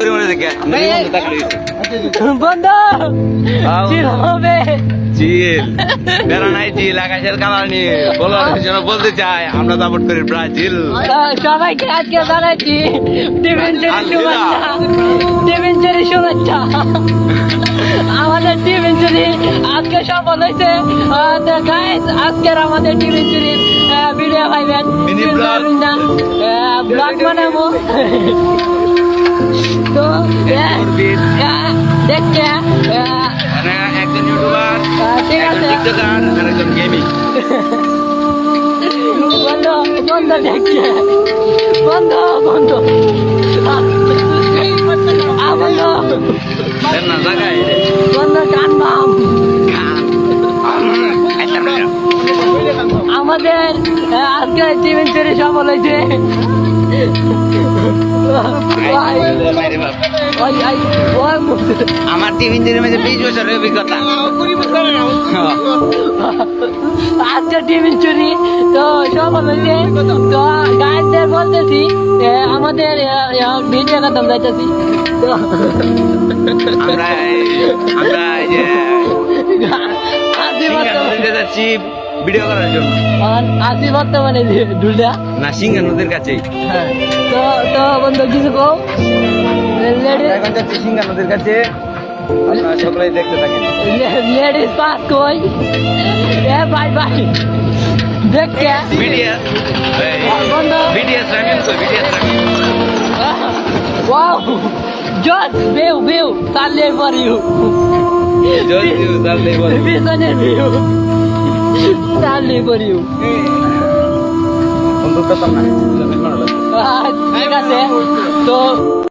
করে মনে দেখে বন্ধ চিল হবে চিল বেড়া নাই চিল আকাশের কালার নিয়ে বলার জন্য বলতে চাই আমরা সাপোর্ট করি ব্রাজিল। সবাইকে আজকে জানাচ্ছি টিভেঞ্চারি শুভেচ্ছা। আমাদের টিভেঞ্চারি আজকে সফল হয়েছে। গাইস আজকের আমাদের টিভেঞ্চারি ভিডিও পাইবেন ব্লগ বানাবো তো দেখতে একজন ইউটিউবার ঠিক আছে টিকটকার আর একজন গেমিং বন্ধ বন্ধ দেখতে বন্ধ বন্ধ না জায়গায় বন্ধ কানবাম আমাদের আজকে টিভেঞ্চারি সফল হয়েছে। আমার টিভেঞ্চারির মধ্যে 20 বছরের অভিজ্ঞতা। আজকে টিভেঞ্চারি তো সফল হয়েছে। তো গাইডদের বলতেছি আমাদের ভিডিও করতাম যাইতেছি আমরা এই যে যাচ্ছি ভিডিও করার জন্য। আসি বর্তমানে ঢুলটা না সিংহা নদীর কাছেই। তো তো বন্ধু কিছু কও এখন যাচ্ছি সিংহা নদীর কাছে, আপনারা সকলেই দেখতে থাকেন। লেডিস পাস কই বাই বাই দেখতে বিটিএস বিটিএস রামিন কই বিটিএস রামিন ওয়াও জজ ভিউ ভিউ সালে ফর ইউ জজ ভিউ সালে ফর ইউ বিজনের ভিউ সালে ফর ইউ বন্ধু তো না ঠিক আছে তো